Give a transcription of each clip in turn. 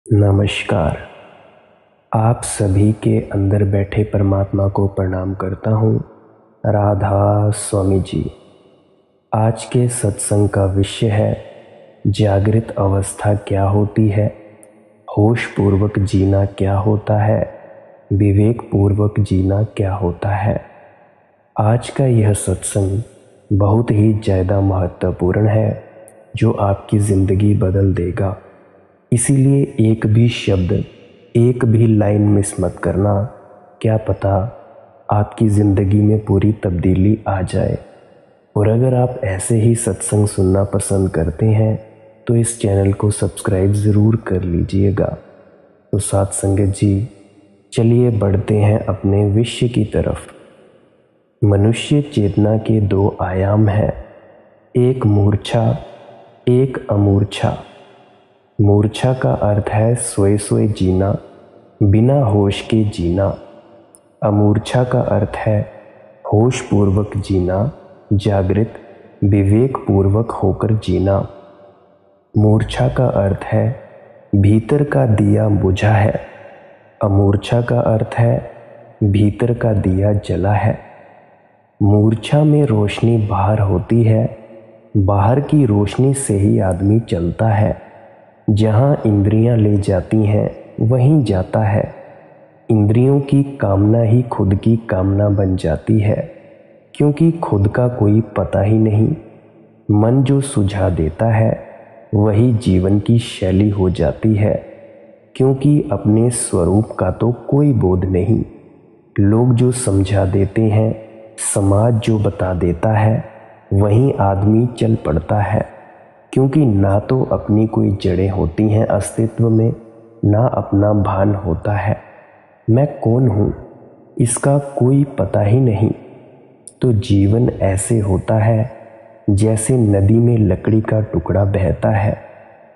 नमस्कार। आप सभी के अंदर बैठे परमात्मा को प्रणाम करता हूँ। राधा स्वामी जी। आज के सत्संग का विषय है जागृत अवस्था क्या होती है, होश पूर्वक जीना क्या होता है, विवेक पूर्वक जीना क्या होता है। आज का यह सत्संग बहुत ही ज़्यादा महत्वपूर्ण है जो आपकी ज़िंदगी बदल देगा। इसीलिए एक भी शब्द, एक भी लाइन मिस मत करना। क्या पता आपकी ज़िंदगी में पूरी तब्दीली आ जाए। और अगर आप ऐसे ही सत्संग सुनना पसंद करते हैं तो इस चैनल को सब्सक्राइब ज़रूर कर लीजिएगा। तो साथ संगत जी, चलिए बढ़ते हैं अपने विषय की तरफ। मनुष्य चेतना के दो आयाम हैं, एक मूर्छा, एक अमूर्छा। मूर्छा का अर्थ है सोए सोए जीना, बिना होश के जीना। अमूर्छा का अर्थ है होश पूर्वक जीना, जागृत विवेक पूर्वक होकर जीना। मूर्छा का अर्थ है भीतर का दिया बुझा है, अमूर्छा का अर्थ है भीतर का दिया जला है। मूर्छा में रोशनी बाहर होती है, बाहर की रोशनी से ही आदमी चलता है। जहाँ इंद्रियां ले जाती हैं वहीं जाता है। इंद्रियों की कामना ही खुद की कामना बन जाती है, क्योंकि खुद का कोई पता ही नहीं। मन जो सुझा देता है वही जीवन की शैली हो जाती है, क्योंकि अपने स्वरूप का तो कोई बोध नहीं। लोग जो समझा देते हैं, समाज जो बता देता है, वहीं आदमी चल पड़ता है। क्योंकि ना तो अपनी कोई जड़ें होती हैं अस्तित्व में, ना अपना भान होता है। मैं कौन हूँ इसका कोई पता ही नहीं। तो जीवन ऐसे होता है जैसे नदी में लकड़ी का टुकड़ा बहता है।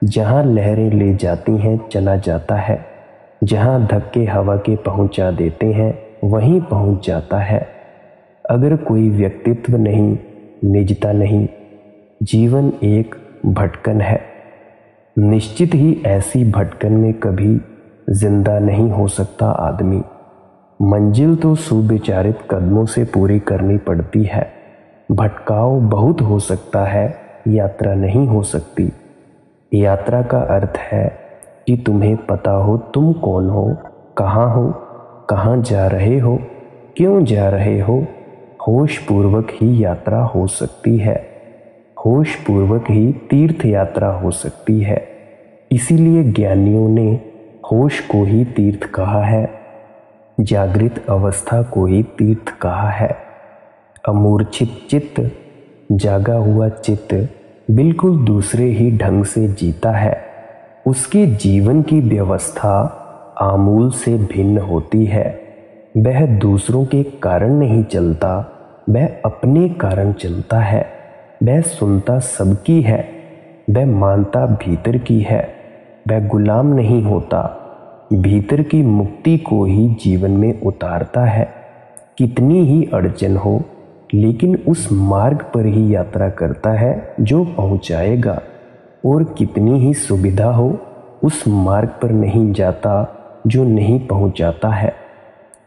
जहाँ लहरें ले जाती हैं चला जाता है, जहाँ धक्के हवा के पहुँचा देते हैं वहीं पहुँच जाता है। अगर कोई व्यक्तित्व नहीं, निजता नहीं, जीवन एक भटकन है। निश्चित ही ऐसी भटकन में कभी जिंदा नहीं हो सकता आदमी। मंजिल तो सुविचारित कदमों से पूरी करनी पड़ती है। भटकाव बहुत हो सकता है, यात्रा नहीं हो सकती। यात्रा का अर्थ है कि तुम्हें पता हो तुम कौन हो, कहाँ जा रहे हो, क्यों जा रहे हो। होश पूर्वक ही यात्रा हो सकती है, होश पूर्वक ही तीर्थ यात्रा हो सकती है। इसीलिए ज्ञानियों ने होश को ही तीर्थ कहा है, जागृत अवस्था को ही तीर्थ कहा है। अमूर्छित चित्त, जागा हुआ चित्त बिल्कुल दूसरे ही ढंग से जीता है। उसके जीवन की व्यवस्था आमूल से भिन्न होती है। वह दूसरों के कारण नहीं चलता, वह अपने कारण चलता है। वह सुनता सबकी है, वह मानता भीतर की है। वह गुलाम नहीं होता, भीतर की मुक्ति को ही जीवन में उतारता है। कितनी ही अड़चन हो, लेकिन उस मार्ग पर ही यात्रा करता है जो पहुंचाएगा। और कितनी ही सुविधा हो, उस मार्ग पर नहीं जाता जो नहीं पहुंचाता है।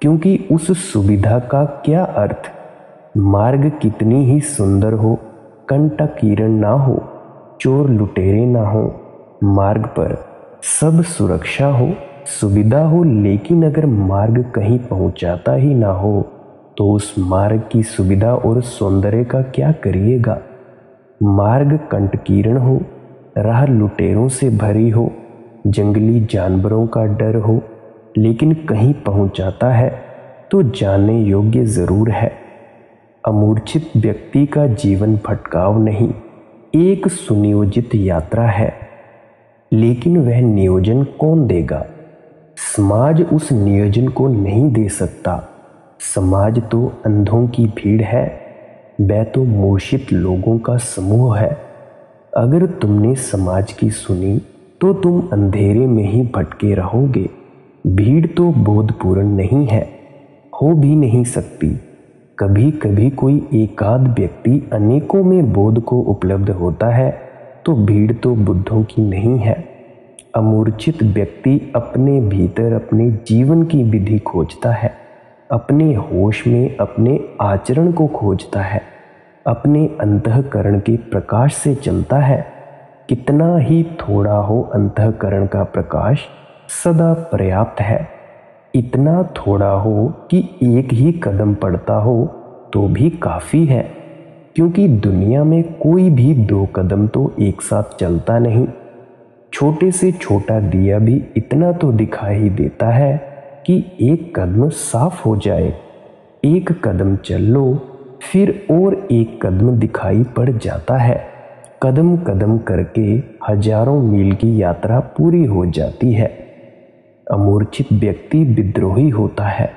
क्योंकि उस सुविधा का क्या अर्थ। मार्ग कितनी ही सुंदर हो, कंटक किरण ना हो, चोर लुटेरे ना हो, मार्ग पर सब सुरक्षा हो, सुविधा हो, लेकिन अगर मार्ग कहीं पहुंचाता ही ना हो तो उस मार्ग की सुविधा और सौंदर्य का क्या करिएगा। मार्ग कंटकीर्ण हो, राह लुटेरों से भरी हो, जंगली जानवरों का डर हो, लेकिन कहीं पहुंचाता है तो जाने योग्य जरूर है। अमूर्छित व्यक्ति का जीवन भटकाव नहीं, एक सुनियोजित यात्रा है। लेकिन वह नियोजन कौन देगा। समाज उस नियोजन को नहीं दे सकता। समाज तो अंधों की भीड़ है, वह तो मूर्छित लोगों का समूह है। अगर तुमने समाज की सुनी तो तुम अंधेरे में ही भटके रहोगे। भीड़ तो बोधपूर्ण नहीं है, हो भी नहीं सकती। कभी कभी कोई एकाध व्यक्ति अनेकों में बोध को उपलब्ध होता है, तो भीड़ तो बुद्धों की नहीं है। अमूर्छित व्यक्ति अपने भीतर अपने जीवन की विधि खोजता है, अपने होश में अपने आचरण को खोजता है, अपने अंतःकरण के प्रकाश से चलता है। कितना ही थोड़ा हो अंतःकरण का प्रकाश सदा पर्याप्त है। इतना थोड़ा हो कि एक ही कदम पड़ता हो तो भी काफ़ी है, क्योंकि दुनिया में कोई भी 2 कदम तो एक साथ चलता नहीं। छोटे से छोटा दिया भी इतना तो दिखाई ही देता है कि एक कदम साफ हो जाए। एक कदम चल लो, फिर और एक कदम दिखाई पड़ जाता है। कदम कदम करके हजारों मील की यात्रा पूरी हो जाती है। अमूर्छित व्यक्ति विद्रोही होता है।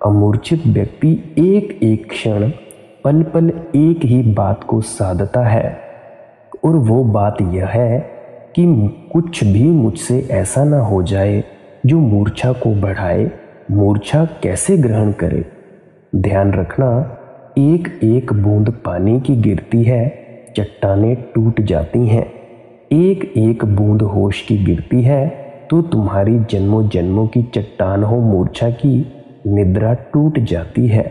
अमूर्छित व्यक्ति एक एक क्षण पल पल एक ही बात को साधता है, और वो बात यह है कि कुछ भी मुझसे ऐसा ना हो जाए जो मूर्छा को बढ़ाए। मूर्छा कैसे ग्रहण करे? ध्यान रखना, एक एक बूंद पानी की गिरती है, चट्टानें टूट जाती हैं। एक एक बूंद होश की गिरती है तो तुम्हारी जन्मों जन्मों की चट्टान हो मूर्छा की निद्रा टूट जाती है।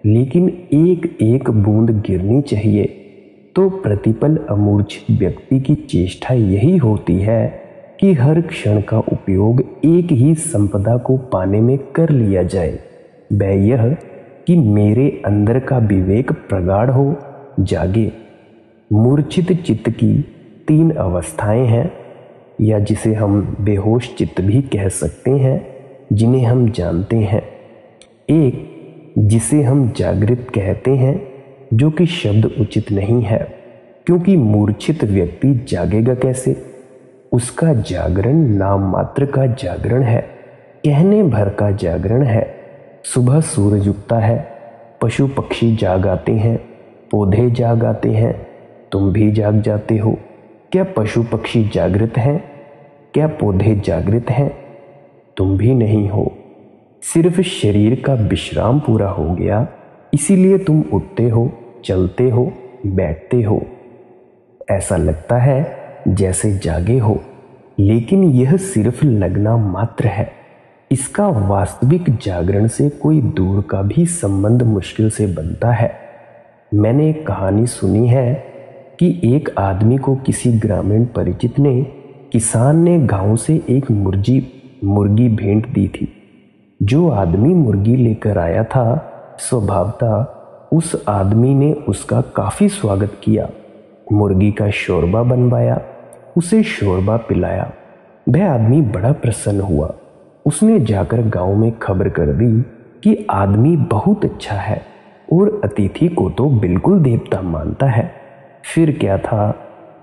लेकिन एक एक बूंद गिरनी चाहिए। तो प्रतिपल अमूर्छित व्यक्ति की चेष्टा यही होती है कि हर क्षण का उपयोग एक ही संपदा को पाने में कर लिया जाए। वह यह कि मेरे अंदर का विवेक प्रगाढ़ हो, जागे। मूर्छित चित्त की 3 अवस्थाएं हैं, या जिसे हम बेहोश चित्त भी कह सकते हैं, जिन्हें हम जानते हैं। एक जिसे हम जागृत कहते हैं, जो कि शब्द उचित नहीं है, क्योंकि मूर्छित व्यक्ति जागेगा कैसे? उसका जागरण नाम मात्र का जागरण है, कहने भर का जागरण है। सुबह सूरज उगता है, पशु पक्षी जाग आते हैं, पौधे जाग आते हैं, तुम भी जाग जाते हो। क्या पशु पक्षी जागृत हैं? क्या पौधे जागृत हैं? तुम भी नहीं हो। सिर्फ शरीर का विश्राम पूरा हो गया, इसीलिए तुम उठते हो, चलते हो, बैठते हो। ऐसा लगता है जैसे जागे हो, लेकिन यह सिर्फ लगना मात्र है। इसका वास्तविक जागरण से कोई दूर का भी संबंध मुश्किल से बनता है। मैंने एक कहानी सुनी है कि एक आदमी को किसी ग्रामीण परिचित ने, किसान ने गांव से एक मुर्गी भेंट दी थी। जो आदमी मुर्गी लेकर आया था, स्वभावतः उस आदमी ने उसका काफी स्वागत किया। मुर्गी का शोरबा बनवाया, उसे शोरबा पिलाया। वह आदमी बड़ा प्रसन्न हुआ। उसने जाकर गांव में खबर कर दी कि आदमी बहुत अच्छा है और अतिथि को तो बिल्कुल देवता मानता है। फिर क्या था,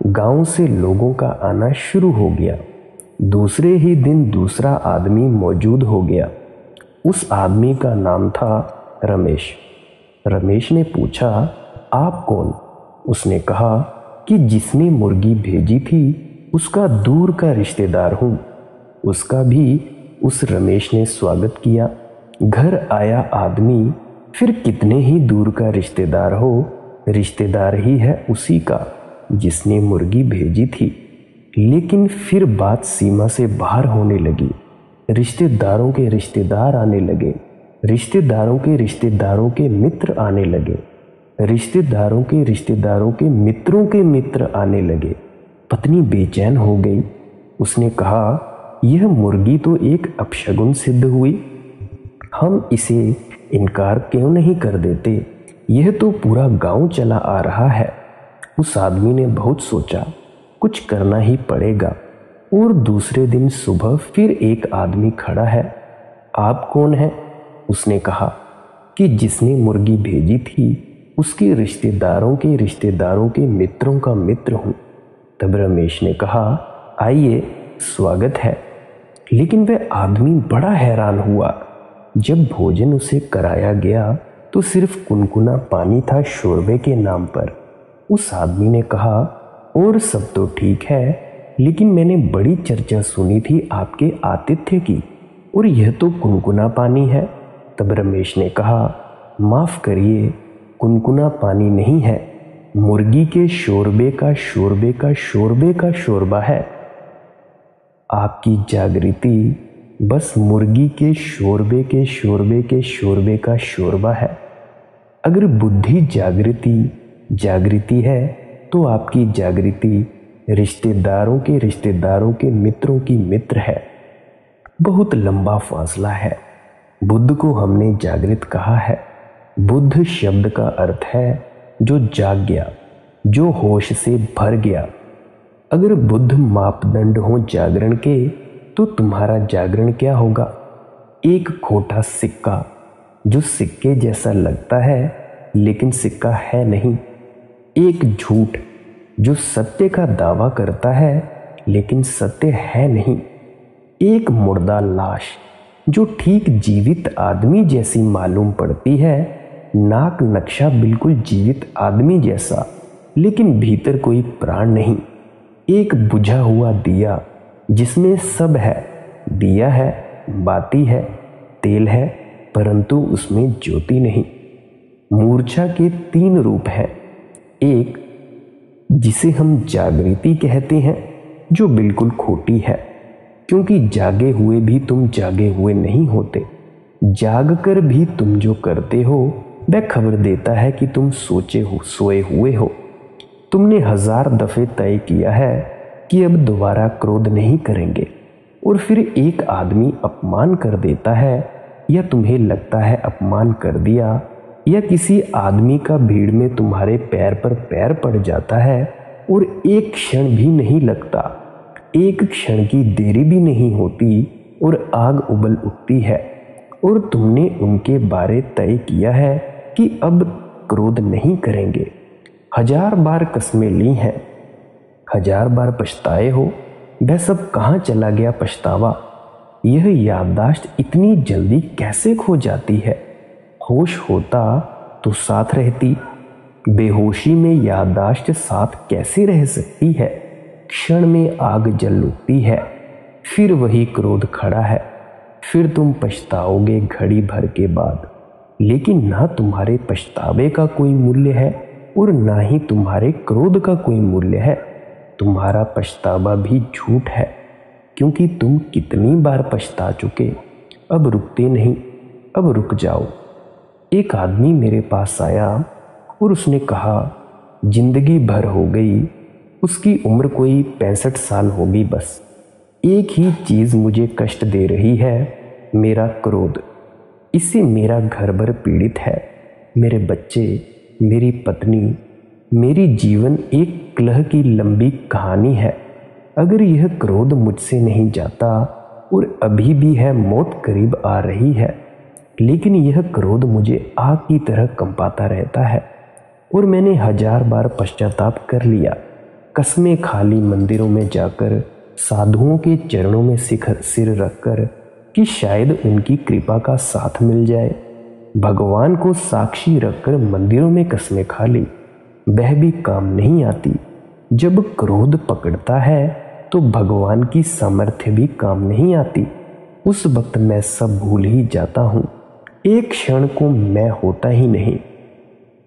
गांव से लोगों का आना शुरू हो गया। दूसरे ही दिन दूसरा आदमी मौजूद हो गया। उस आदमी का नाम था रमेश। रमेश ने पूछा, आप कौन? उसने कहा कि जिसने मुर्गी भेजी थी उसका दूर का रिश्तेदार हूं। उसका भी उस रमेश ने स्वागत किया। घर आया आदमी, फिर कितने ही दूर का रिश्तेदार हो, रिश्तेदार ही है उसी का जिसने मुर्गी भेजी थी। लेकिन फिर बात सीमा से बाहर होने लगी। रिश्तेदारों के रिश्तेदार आने लगे, रिश्तेदारों के रिश्तेदारों के मित्र आने लगे, रिश्तेदारों के रिश्तेदारों के मित्रों के मित्र आने लगे। पत्नी बेचैन हो गई। उसने कहा, यह मुर्गी तो एक अपशगुन सिद्ध हुई। हम इसे इनकार क्यों नहीं कर देते? यह तो पूरा गांव चला आ रहा है। उस आदमी ने बहुत सोचा, कुछ करना ही पड़ेगा। और दूसरे दिन सुबह फिर एक आदमी खड़ा है। आप कौन हैं? उसने कहा कि जिसने मुर्गी भेजी थी उसके रिश्तेदारों के रिश्तेदारों के मित्रों का मित्र हूं। तब रमेश ने कहा, आइए, स्वागत है। लेकिन वह आदमी बड़ा हैरान हुआ। जब भोजन उसे कराया गया तो सिर्फ कुनकुना पानी था शोरबे के नाम पर। उस आदमी ने कहा, और सब तो ठीक है, लेकिन मैंने बड़ी चर्चा सुनी थी आपके आतिथ्य की, और यह तो कुनकुना पानी है। तब रमेश ने कहा, माफ करिए, कुनकुना पानी नहीं है, मुर्गी के शोरबे का शोरबे का शोरबे का शोरबा है। आपकी जागृति बस मुर्गी के शोरबे के शोरबे के शोरबे का शोरबा है। अगर बुद्धि जागृति है तो आपकी जागृति रिश्तेदारों के मित्रों की मित्र है। बहुत लंबा फासला है। बुद्ध को हमने जागृत कहा है। बुद्ध शब्द का अर्थ है जो जाग गया, जो होश से भर गया। अगर बुद्ध मापदंड हो जागरण के तो तुम्हारा जागरण क्या होगा? एक खोटा सिक्का जो सिक्के जैसा लगता है लेकिन सिक्का है नहीं। एक झूठ जो सत्य का दावा करता है लेकिन सत्य है नहीं। एक मुर्दा लाश जो ठीक जीवित आदमी जैसी मालूम पड़ती है, नाक नक्शा बिल्कुल जीवित आदमी जैसा, लेकिन भीतर कोई प्राण नहीं। एक बुझा हुआ दिया जिसमें सब है, दिया है, बाती है, तेल है, परंतु उसमें ज्योति नहीं। मूर्छा के 3 रूप हैं। एक जिसे हम जागृति कहते हैं, जो बिल्कुल खोटी है, क्योंकि जागे हुए भी तुम जागे हुए नहीं होते। जाग कर भी तुम जो करते हो वह खबर देता है कि तुम सोए हुए हो। तुमने 1000 दफे तय किया है कि अब दोबारा क्रोध नहीं करेंगे, और फिर एक आदमी अपमान कर देता है, या तुम्हें लगता है अपमान कर दिया, या किसी आदमी का भीड़ में तुम्हारे पैर पर पैर पड़ जाता है और एक क्षण भी नहीं लगता, एक क्षण की देरी भी नहीं होती और आग उबल उठती है, और तुमने उनके बारे तय किया है कि अब क्रोध नहीं करेंगे। 1000 बार कस्में ली हैं, 1000 बार पछताए हो। वह सब कहाँ चला गया पछतावा? यह याददाश्त इतनी जल्दी कैसे खो जाती है? होश होता तो साथ रहती, बेहोशी में याददाश्त साथ कैसे रह सकती है? क्षण में आग जल उठती है, फिर वही क्रोध खड़ा है, फिर तुम पछताओगे घड़ी भर के बाद। लेकिन ना तुम्हारे पछतावे का कोई मूल्य है और ना ही तुम्हारे क्रोध का कोई मूल्य है। तुम्हारा पछतावा भी झूठ है, क्योंकि तुम कितनी बार पछता चुके। अब रुकते नहीं, अब रुक जाओ। एक आदमी मेरे पास आया और उसने कहा, जिंदगी भर हो गई, उसकी उम्र कोई 65 साल होगी बस। एक ही चीज़ मुझे कष्ट दे रही है, मेरा क्रोध। इससे मेरा घर भर पीड़ित है, मेरे बच्चे, मेरी पत्नी, मेरी जीवन एक कलह की लंबी कहानी है। अगर यह क्रोध मुझसे नहीं जाता, और अभी भी है मौत करीब आ रही है, लेकिन यह क्रोध मुझे आग की तरह कंपाता रहता है, और मैंने 1000 बार पश्चाताप कर लिया। कस्में खाली मंदिरों में जाकर साधुओं के चरणों में सिर रखकर कि शायद उनकी कृपा का साथ मिल जाए। भगवान को साक्षी रखकर मंदिरों में कस्में खा ली, वह भी काम नहीं आती। जब क्रोध पकड़ता है तो भगवान की सामर्थ्य भी काम नहीं आती। उस वक्त मैं सब भूल ही जाता हूँ, एक क्षण को मैं होता ही नहीं।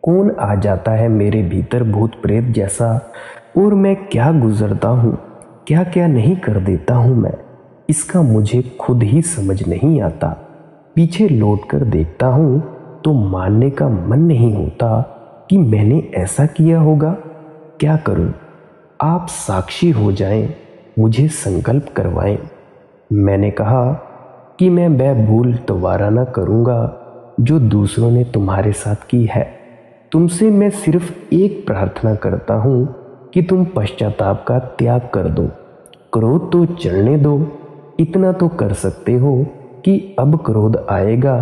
कौन आ जाता है मेरे भीतर भूत प्रेत जैसा, और मैं क्या गुजरता हूँ, क्या क्या नहीं कर देता हूँ मैं, इसका मुझे खुद ही समझ नहीं आता। पीछे लौटकर देखता हूँ तो मानने का मन नहीं होता कि मैंने ऐसा किया होगा। क्या करूँ? आप साक्षी हो जाएं, मुझे संकल्प करवाएं। मैंने कहा कि मैं वह भूल दोबारा न करूँगा जो दूसरों ने तुम्हारे साथ की है। तुमसे मैं सिर्फ एक प्रार्थना करता हूँ कि तुम पश्चाताप का त्याग कर दो। क्रोध तो चलने दो, इतना तो कर सकते हो कि अब क्रोध आएगा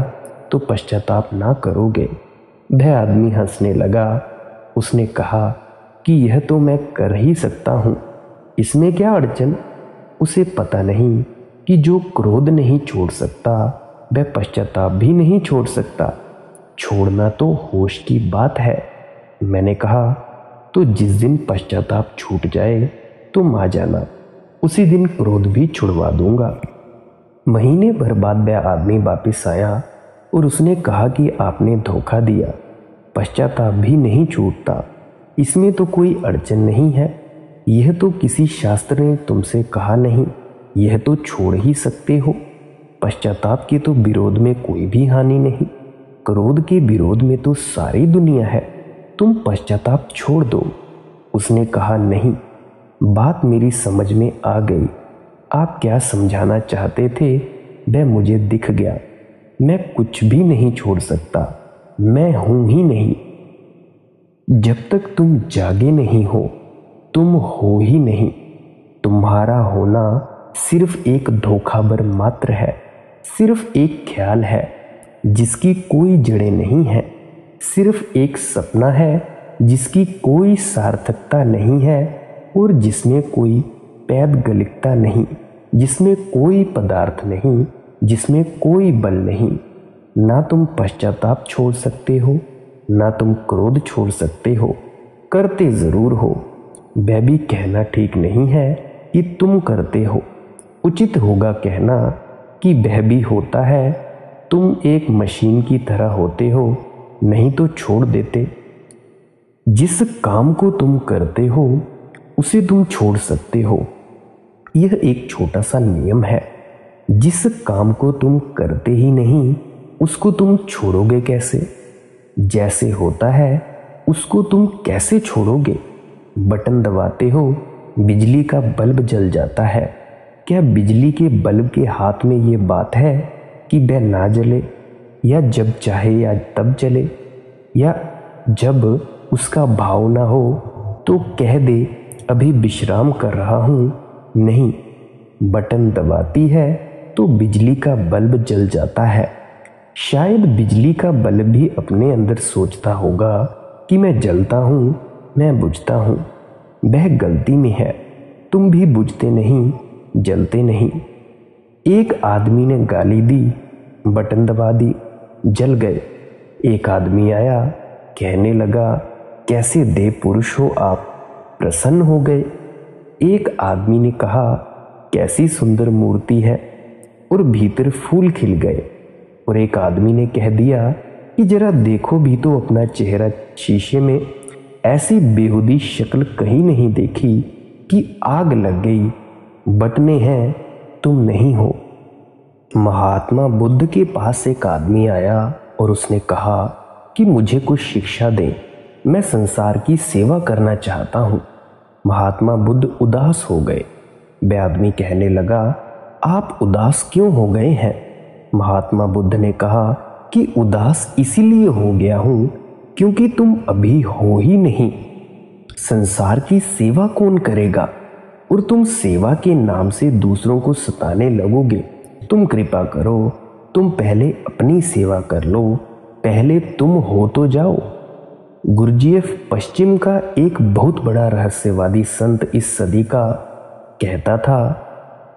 तो पश्चाताप ना करोगे। वह आदमी हंसने लगा। उसने कहा कि यह तो मैं कर ही सकता हूँ, इसमें क्या अड़चन। उसे पता नहीं कि जो क्रोध नहीं छोड़ सकता वह पश्चाताप भी नहीं छोड़ सकता। छोड़ना तो होश की बात है। मैंने कहा, तो जिस दिन पश्चाताप छूट जाए तुम आ जाना, उसी दिन क्रोध भी छुड़वा दूंगा। महीने भर बाद वह आदमी वापिस आया और उसने कहा कि आपने धोखा दिया, पश्चाताप भी नहीं छूटता। इसमें तो कोई अड़चन नहीं है, यह तो किसी शास्त्र ने तुमसे कहा नहीं, यह तो छोड़ ही सकते हो। पश्चाताप के तो विरोध में कोई भी हानि नहीं, क्रोध के विरोध में तो सारी दुनिया है। तुम पश्चाताप छोड़ दो। उसने कहा, नहीं, बात मेरी समझ में आ गई। आप क्या समझाना चाहते थे वह मुझे दिख गया। मैं कुछ भी नहीं छोड़ सकता, मैं हूं ही नहीं। जब तक तुम जागे नहीं हो, तुम हो ही नहीं। तुम्हारा होना सिर्फ एक धोखाबर मात्र है, सिर्फ एक ख्याल है जिसकी कोई जड़ें नहीं है, सिर्फ एक सपना है जिसकी कोई सार्थकता नहीं है और जिसमें कोई पैदगलिकता नहीं, जिसमें कोई पदार्थ नहीं, जिसमें कोई बल नहीं। ना तुम पश्चाताप छोड़ सकते हो, ना तुम क्रोध छोड़ सकते हो। करते जरूर हो, वह भी कहना ठीक नहीं है कि तुम करते हो। उचित होगा कहना कि वह भी होता है। तुम एक मशीन की तरह होते हो, नहीं तो छोड़ देते। जिस काम को तुम करते हो उसे तुम छोड़ सकते हो। यह एक छोटा सा नियम है। जिस काम को तुम करते ही नहीं उसको तुम छोड़ोगे कैसे? जैसे होता है उसको तुम कैसे छोड़ोगे? बटन दबाते हो, बिजली का बल्ब जल जाता है। क्या बिजली के बल्ब के हाथ में ये बात है कि वह ना जले, या जब चाहे या तब जले, या जब उसका भाव ना हो तो कह दे अभी विश्राम कर रहा हूँ? नहीं, बटन दबाती है तो बिजली का बल्ब जल जाता है। शायद बिजली का बल्ब भी अपने अंदर सोचता होगा कि मैं जलता हूँ, मैं बुझता हूँ। वह गलती में है, तुम भी बुझते नहीं, जलते नहीं। एक आदमी ने गाली दी, बटन दबा दी, जल गए। एक आदमी आया, कहने लगा, कैसे देव पुरुष हो आप, प्रसन्न हो गए। एक आदमी ने कहा, कैसी सुंदर मूर्ति है, और भीतर फूल खिल गए। और एक आदमी ने कह दिया कि जरा देखो भी तो अपना चेहरा शीशे में, ऐसी बेहुदी शक्ल कहीं नहीं देखी कि आग लग गई। बटने हैं, तुम नहीं हो। महात्मा बुद्ध के पास एक आदमी आया और उसने कहा कि मुझे कुछ शिक्षा दें, मैं संसार की सेवा करना चाहता हूँ। महात्मा बुद्ध उदास हो गए। वह आदमी कहने लगा, आप उदास क्यों हो गए हैं? महात्मा बुद्ध ने कहा कि उदास इसीलिए हो गया हूं क्योंकि तुम अभी हो ही नहीं। संसार की सेवा कौन करेगा? और तुम सेवा के नाम से दूसरों को सताने लगोगे। तुम कृपा करो, तुम पहले अपनी सेवा कर लो, पहले तुम हो तो जाओ। गुरजीएफ पश्चिम का एक बहुत बड़ा रहस्यवादी संत इस सदी का कहता था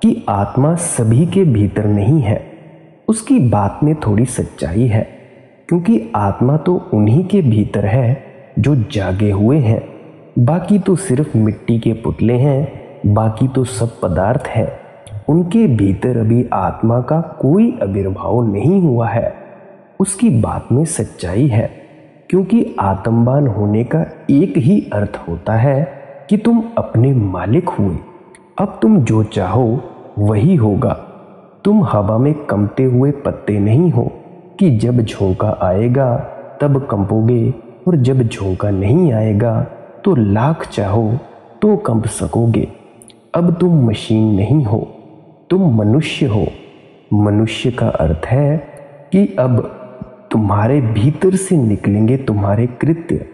कि आत्मा सभी के भीतर नहीं है। उसकी बात में थोड़ी सच्चाई है, क्योंकि आत्मा तो उन्हीं के भीतर है जो जागे हुए हैं। बाकी तो सिर्फ मिट्टी के पुतले हैं, बाकी तो सब पदार्थ है। उनके भीतर अभी आत्मा का कोई आविर्भाव नहीं हुआ है। उसकी बात में सच्चाई है, क्योंकि आत्मवान होने का एक ही अर्थ होता है कि तुम अपने मालिक हुए। अब तुम जो चाहो वही होगा। तुम हवा में कंपते हुए पत्ते नहीं हो कि जब झोंका आएगा तब कंपोगे, और जब झोंका नहीं आएगा तो लाख चाहो तो कंप सकोगे। अब तुम मशीन नहीं हो, तुम मनुष्य हो। मनुष्य का अर्थ है कि अब तुम्हारे भीतर से निकलेंगे तुम्हारे कृत्य,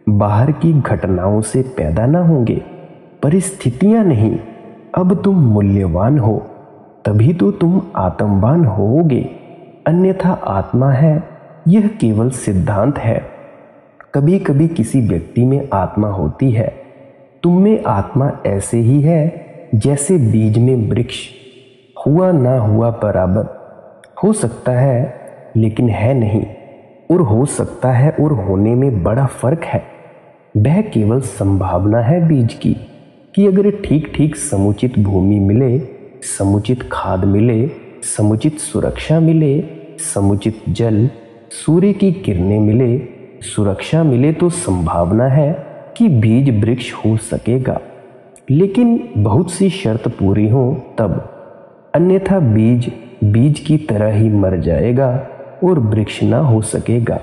बाहर की घटनाओं से पैदा ना होंगे, परिस्थितियां नहीं। अब तुम मूल्यवान हो, तभी तो तुम आत्मवान होोगे, अन्यथा आत्मा है यह केवल सिद्धांत है। कभी कभी किसी व्यक्ति में आत्मा होती है। तुम में आत्मा ऐसे ही है जैसे बीज में वृक्ष, हुआ ना हुआ बराबर। हो सकता है लेकिन है नहीं, और हो सकता है और होने में बड़ा फर्क है। वह केवल संभावना है बीज की, कि अगर ठीक ठीक समुचित भूमि मिले, समुचित खाद मिले, समुचित सुरक्षा मिले, समुचित जल, सूर्य की किरणें मिले, सुरक्षा मिले, तो संभावना है कि बीज वृक्ष हो सकेगा। लेकिन बहुत सी शर्त पूरी हो तब, अन्यथा बीज बीज की तरह ही मर जाएगा और वृक्ष ना हो सकेगा।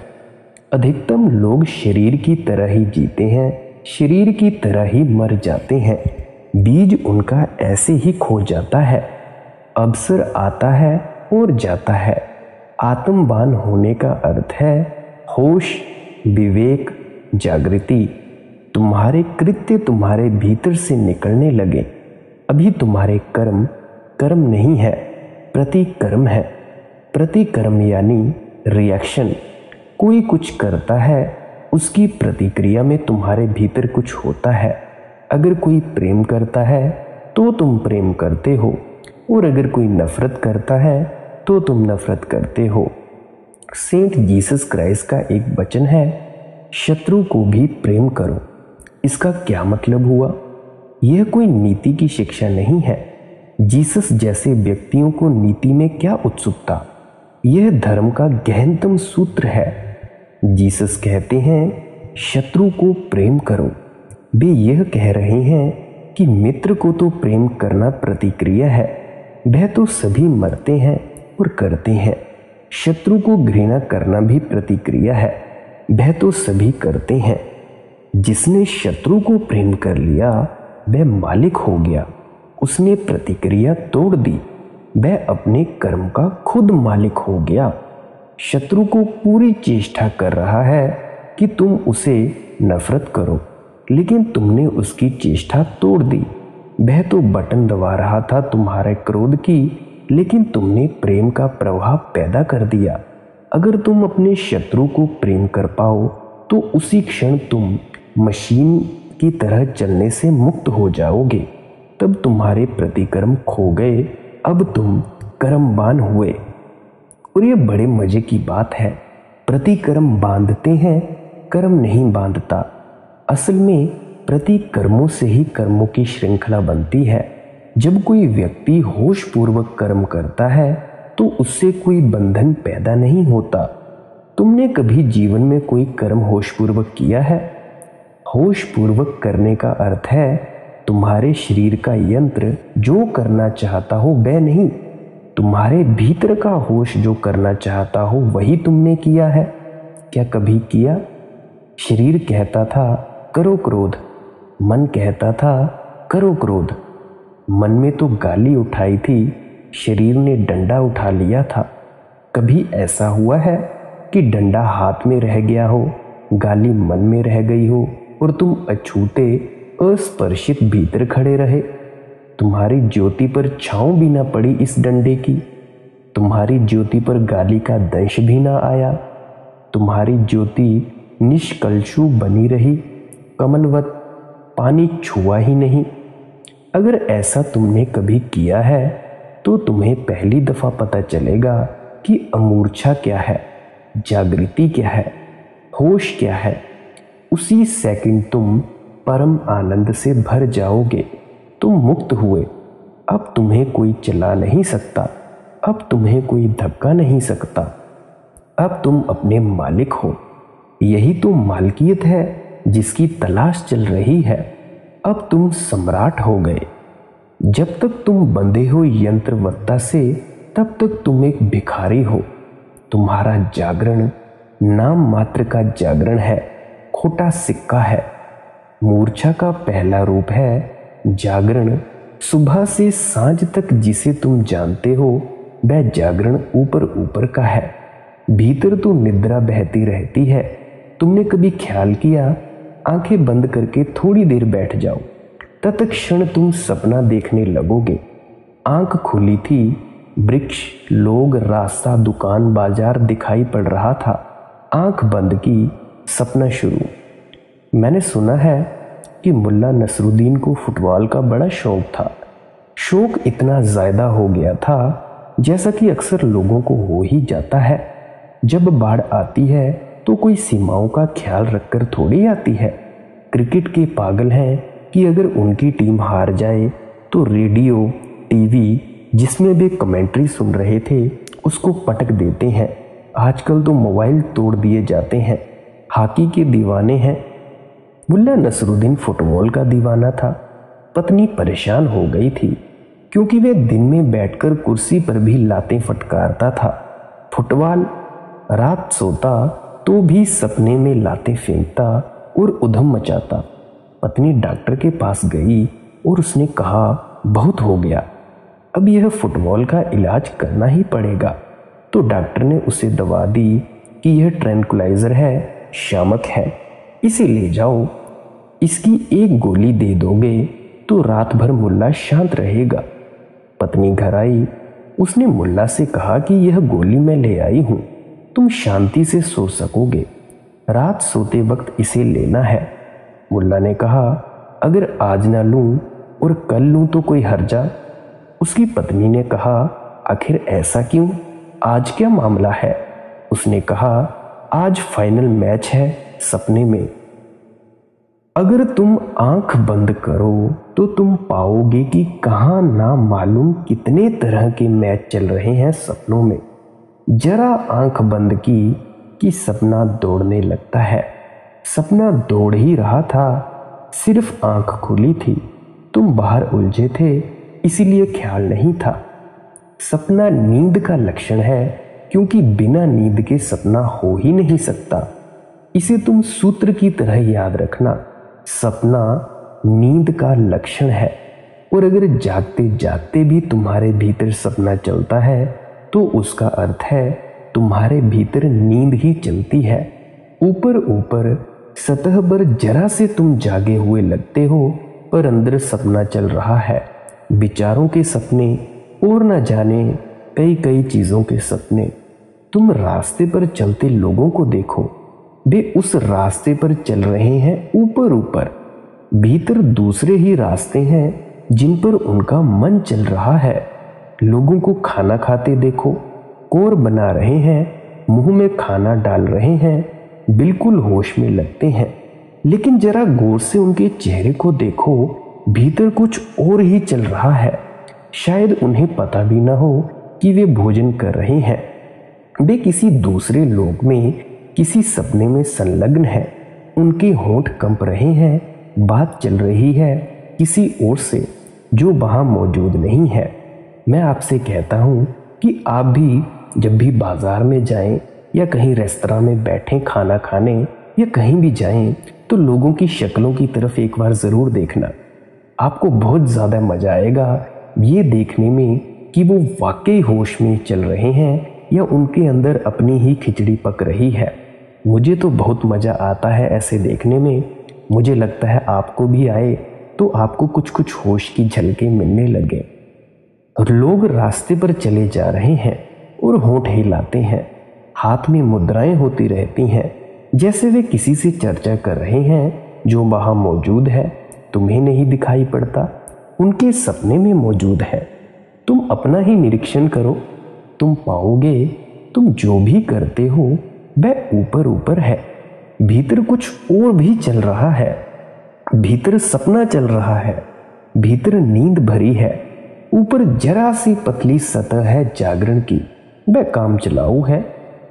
अधिकतम लोग शरीर की तरह ही जीते हैं, शरीर की तरह ही मर जाते हैं। बीज उनका ऐसे ही खो जाता है। अवसर आता है और जाता है। आत्मवान होने का अर्थ है होश, विवेक, जागृति। तुम्हारे कृत्य तुम्हारे भीतर से निकलने लगे। अभी तुम्हारे कर्म कर्म नहीं है, प्रतिकर्म है। प्रतिकर्म यानी रिएक्शन। कोई कुछ करता है, उसकी प्रतिक्रिया में तुम्हारे भीतर कुछ होता है। अगर कोई प्रेम करता है तो तुम प्रेम करते हो, और अगर कोई नफरत करता है तो तुम नफरत करते हो। सेंट जीसस क्राइस्ट का एक वचन है, शत्रु को भी प्रेम करो। इसका क्या मतलब हुआ? यह कोई नीति की शिक्षा नहीं है। जीसस जैसे व्यक्तियों को नीति में क्या उत्सुकता? यह धर्म का गहनतम सूत्र है। जीसस कहते हैं शत्रु को प्रेम करो। वे यह कह रहे हैं कि मित्र को तो प्रेम करना प्रतिक्रिया है, वह तो सभी मरते हैं और करते हैं। शत्रु को घृणा करना भी प्रतिक्रिया है, वह तो सभी करते हैं। जिसने शत्रु को प्रेम कर लिया वह मालिक हो गया। उसने प्रतिक्रिया तोड़ दी, वह अपने कर्म का खुद मालिक हो गया। शत्रु को पूरी चेष्टा कर रहा है कि तुम उसे नफरत करो, लेकिन तुमने उसकी चेष्टा तोड़ दी। वह तो बटन दबा रहा था तुम्हारे क्रोध की, लेकिन तुमने प्रेम का प्रवाह पैदा कर दिया। अगर तुम अपने शत्रु को प्रेम कर पाओ तो उसी क्षण तुम मशीन की तरह चलने से मुक्त हो जाओगे। तब तुम्हारे प्रतिकर्म खो गए, अब तुम कर्मवान हुए। और ये बड़े मजे की बात है, प्रतिकर्म बांधते हैं, कर्म नहीं बांधता। असल में प्रतिकर्मों से ही कर्मों की श्रृंखला बनती है। जब कोई व्यक्ति होश पूर्वक कर्म करता है तो उससे कोई बंधन पैदा नहीं होता। तुमने कभी जीवन में कोई कर्म होश पूर्वक किया है? होश पूर्वक करने का अर्थ है तुम्हारे शरीर का यंत्र जो करना चाहता हो वह नहीं, तुम्हारे भीतर का होश जो करना चाहता हो वही तुमने किया है। क्या कभी किया? शरीर कहता था करो क्रोध, मन कहता था करो क्रोध। मन में तो गाली उठाई थी, शरीर ने डंडा उठा लिया था। कभी ऐसा हुआ है कि डंडा हाथ में रह गया हो, गाली मन में रह गई हो और तुम अछूते अस्पर्शित भीतर खड़े रहे? तुम्हारी ज्योति पर छांव भी ना पड़ी इस डंडे की, तुम्हारी ज्योति पर गाली का दंश भी ना आया। तुम्हारी ज्योति निष्कलशु बनी रही, कमलवत, पानी छुआ ही नहीं। अगर ऐसा तुमने कभी किया है तो तुम्हें पहली दफा पता चलेगा कि अमूर्छा क्या है, जागृति क्या है, होश क्या है। उसी सेकंड तुम परम आनंद से भर जाओगे। तुम मुक्त हुए। अब तुम्हें कोई चला नहीं सकता, अब तुम्हें कोई धक्का नहीं सकता। अब तुम अपने मालिक हो। यही तो मालकियत है जिसकी तलाश चल रही है। अब तुम सम्राट हो गए। जब तक तुम बंधे हो यंत्रवत्ता से, तब तक तुम एक भिखारी हो। तुम्हारा जागरण नाम मात्र का जागरण है, खोटा सिक्का है। मूर्छा का पहला रूप है जागरण। सुबह से सांझ तक जिसे तुम जानते हो वह जागरण ऊपर ऊपर का है। भीतर तो निद्रा बहती रहती है। तुमने कभी ख्याल किया, आंखें बंद करके थोड़ी देर बैठ जाओ, तत्क्षण तुम सपना देखने लगोगे। आंख खुली थी, वृक्ष, लोग, रास्ता, दुकान, बाजार दिखाई पड़ रहा था। आंख बंद की, सपना शुरू। मैंने सुना है कि मुल्ला नसरुद्दीन को फुटबॉल का बड़ा शौक था। शौक इतना ज़्यादा हो गया था जैसा कि अक्सर लोगों को हो ही जाता है। जब बाढ़ आती है तो कोई सीमाओं का ख्याल रखकर थोड़ी आती है। क्रिकेट के पागल हैं कि अगर उनकी टीम हार जाए तो रेडियो, टीवी जिसमें वे कमेंट्री सुन रहे थे उसको पटक देते हैं। आजकल तो मोबाइल तोड़ दिए जाते हैं। हॉकी के दीवाने हैं। मुल्ला नसरुद्दीन फुटबॉल का दीवाना था। पत्नी परेशान हो गई थी। क्योंकि वह दिन में बैठकर कुर्सी पर भी लातें फटकारता था। फुटबॉल रात सोता तो भी सपने में लातें फेंकता और उधम मचाता। पत्नी डॉक्टर के पास गई और उसने कहा, बहुत हो गया, अब यह फुटबॉल का इलाज करना ही पड़ेगा। तो डॉक्टर ने उसे दवा दी कि यह ट्रैंक्विलाइजर है, शामक है, इसे ले जाओ, इसकी एक गोली दे दोगे तो रात भर मुल्ला शांत रहेगा। पत्नी घर आई, उसने मुल्ला से कहा कि यह गोली मैं ले आई हूं, तुम शांति से सो सकोगे, रात सोते वक्त इसे लेना है। मुल्ला ने कहा, अगर आज ना लूं और कल लूं तो कोई हर्जा। उसकी पत्नी ने कहा, आखिर ऐसा क्यों, आज क्या मामला है? उसने कहा, आज फाइनल मैच है सपने में। अगर तुम आंख बंद करो तो तुम पाओगे कि कहां ना मालूम कितने तरह के मैच चल रहे हैं सपनों में। जरा आंख बंद की कि सपना दौड़ने लगता है। सपना दौड़ ही रहा था, सिर्फ आंख खुली थी, तुम बाहर उलझे थे, इसीलिए ख्याल नहीं था। सपना नींद का लक्षण है, क्योंकि बिना नींद के सपना हो ही नहीं सकता। इसे तुम सूत्र की तरह याद रखना, सपना नींद का लक्षण है। और अगर जागते जागते भी तुम्हारे भीतर सपना चलता है तो उसका अर्थ है तुम्हारे भीतर नींद ही चलती है। ऊपर ऊपर सतह पर जरा से तुम जागे हुए लगते हो, पर अंदर सपना चल रहा है, विचारों के सपने और न जाने कई कई चीजों के सपने। तुम रास्ते पर चलते लोगों को देखो, वे उस रास्ते पर चल रहे हैं ऊपर ऊपर, भीतर दूसरे ही रास्ते हैं जिन पर उनका मन चल रहा है। लोगों को खाना खाते देखो, कोर बना रहे हैं, मुंह में खाना डाल रहे हैं, बिल्कुल होश में लगते हैं, लेकिन जरा गौर से उनके चेहरे को देखो, भीतर कुछ और ही चल रहा है। शायद उन्हें पता भी ना हो कि वे भोजन कर रहे हैं, वे किसी दूसरे लोक में किसी सपने में संलग्न हैं। उनके होंठ कंप रहे हैं, बात चल रही है किसी और से जो वहां मौजूद नहीं है। मैं आपसे कहता हूं कि आप भी जब भी बाजार में जाएं या कहीं रेस्तरां में बैठें खाना खाने या कहीं भी जाएं, तो लोगों की शक्लों की तरफ एक बार जरूर देखना। आपको बहुत ज्यादा मजा आएगा ये देखने में कि वो वाकई होश में चल रहे हैं या उनके अंदर अपनी ही खिचड़ी पक रही है। मुझे तो बहुत मजा आता है ऐसे देखने में। मुझे लगता है आपको भी आए तो आपको कुछ कुछ होश की झलकें मिलने लगे। लोग रास्ते पर चले जा रहे हैं और होंठ हिलाते हैं, हाथ में मुद्राएं होती रहती हैं, जैसे वे किसी से चर्चा कर रहे हैं जो वहां मौजूद है, तुम्हें नहीं दिखाई पड़ता, उनके सपने में मौजूद है। तुम अपना ही निरीक्षण करो, तुम पाओगे तुम जो भी करते हो वह ऊपर ऊपर है, भीतर कुछ और भी चल रहा है, भीतर सपना चल रहा है, भीतर नींद भरी है। ऊपर जरा सी पतली सतह है जागरण की, वह काम चलाऊ है,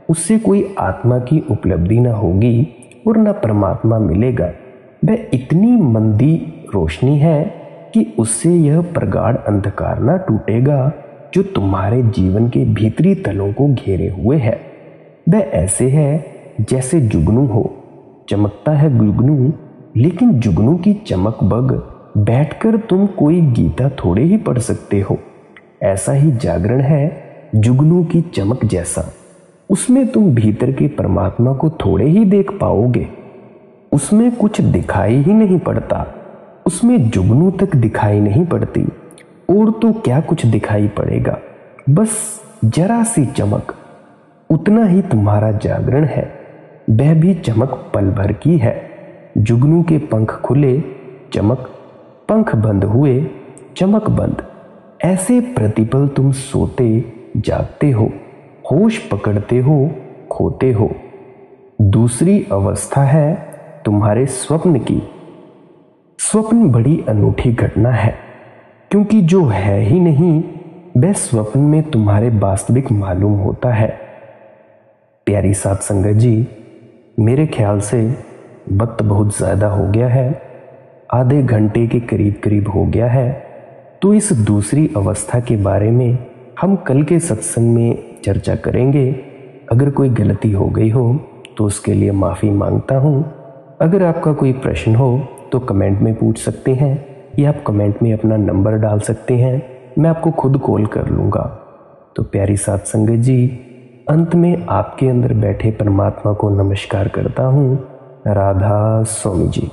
उससे कोई आत्मा की उपलब्धि न होगी और न परमात्मा मिलेगा। वह इतनी मंदी रोशनी है कि उससे यह प्रगाढ़ अंधकार न टूटेगा जो तुम्हारे जीवन के भीतरी तलों को घेरे हुए है। वह ऐसे है जैसे जुगनू हो, चमकता है जुगनू, लेकिन जुगनू की चमक बग बैठकर तुम कोई गीता थोड़े ही पढ़ सकते हो। ऐसा ही जागरण है जुगनू की चमक जैसा, उसमें तुम भीतर के परमात्मा को थोड़े ही देख पाओगे। उसमें कुछ दिखाई ही नहीं पड़ता, उसमें जुगनू तक दिखाई नहीं पड़ती, और तो क्या कुछ दिखाई पड़ेगा, बस जरा सी चमक, उतना ही तुम्हारा जागरण है। वह भी चमक पल भर की है। जुगनू के पंख खुले, चमक, पंख बंद हुए, चमक बंद। ऐसे प्रतिपल तुम सोते जागते हो, होश पकड़ते हो, खोते हो। दूसरी अवस्था है तुम्हारे स्वप्न की। स्वप्न बड़ी अनूठी घटना है, क्योंकि जो है ही नहीं वह स्वप्न में तुम्हारे वास्तविक मालूम होता है। प्यारी साध संगत जी, मेरे ख्याल से वक्त बहुत ज़्यादा हो गया है, आधे घंटे के करीब करीब हो गया है। तो इस दूसरी अवस्था के बारे में हम कल के सत्संग में चर्चा करेंगे। अगर कोई गलती हो गई हो तो उसके लिए माफ़ी मांगता हूँ। अगर आपका कोई प्रश्न हो तो कमेंट में पूछ सकते हैं या आप कमेंट में अपना नंबर डाल सकते हैं, मैं आपको खुद कॉल कर लूँगा। तो प्यारी साध संगत जी, अंत में आपके अंदर बैठे परमात्मा को नमस्कार करता हूँ। राधा स्वामी जी।